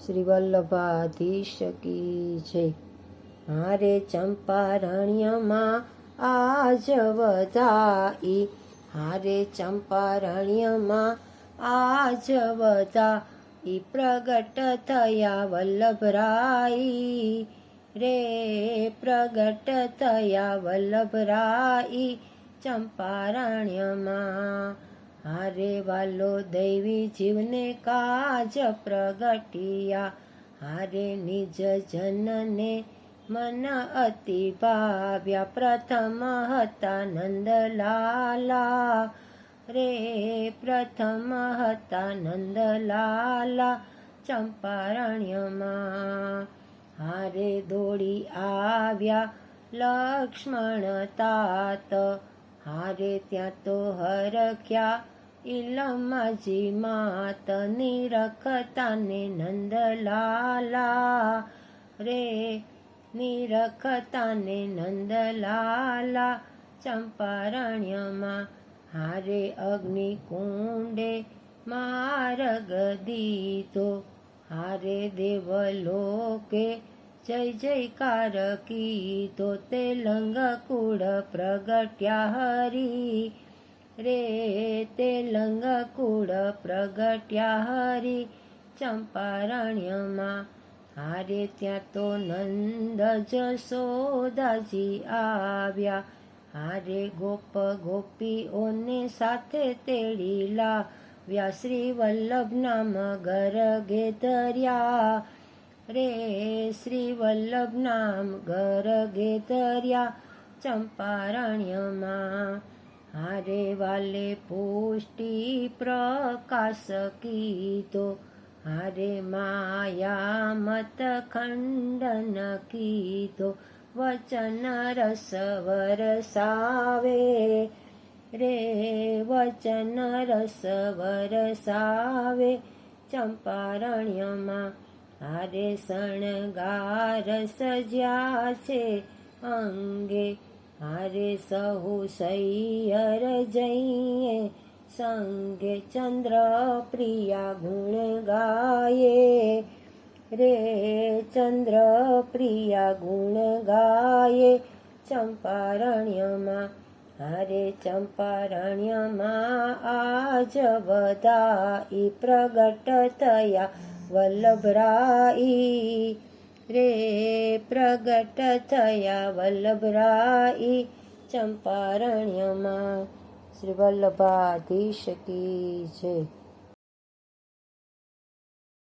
શ્રી વલ્લભાધીશ કી જય. હારે ચંપારણ્યમાં આજ વધાઈ, હારે ચંપારણ્યમાં આજ વધાઈ, પ્રગટ થયા વલ્લભરાઈ રે, પ્રગટ થયા વલ્લભરાઈ ચંપારણ્યમાં. હારે વાલો દૈવી જીવને કાજ પ્રગટિયા, હારે નિજ જનને મન અતિ ભાવ્યા. પ્રથમ હતા નંદલાલા રે, પ્રથમ હતા નંદલાલા ચંપારણ્યમાં. હારે દોડી આવ્યા લક્ષ્મણ તાત, હારે ત્યાં તો હરખ્યા ઇલમાજી માત. નિરખતા ને નંદલાલા રે, નિરખતા ને નંદલાલા ચંપારણ્યમાં. હારે અગ્નિકુંડે માર્ગ દીધો, હારે દેવલોકે જય જયકાર કીધો. તે લંગકુળ પ્રગટ્યા હરી રે, તે લંગકુળ પ્રગટ્યા હરી ચંપારણ્યમાં. હારે ત્યાં તો નંદ જશોદાજી આવ્યા, હારે ગોપ ગોપીઓને સાથે તેડી લાવ્યા. શ્રી વલ્લભ નામ ગરગે ધર્યા રે, શ્રી વલ્લભ નામ ગરગે ધર્યા ચંપારણ્યમાં. હારે વાલે પુષ્ટિ પ્રકાશ કીધો, હારે માયા મત ખંડન કીધો. વચન રસ વરસાવે રે, વચન રસ વરસાવે ચંપારણ્યમાં. હારે શણગાર સજ્યા છે અંગે, હારે સહુ સૈયર જઈએ સંગે. ચંદ્ર પ્રિયા ગુણ ગાયે રે, ચંદ્ર પ્રિયા ગુણ ગાયે ચંપારણ્યમાં. હારે ચંપારણ્યમાં આજ વધાઈ, પ્રગટ થયા વલ્લભરાઈ રે, પ્રગટ થયા વલ્લભરાઈ ચંપારણ્યમાં. શ્રી વલ્લભાધીશ કી જય.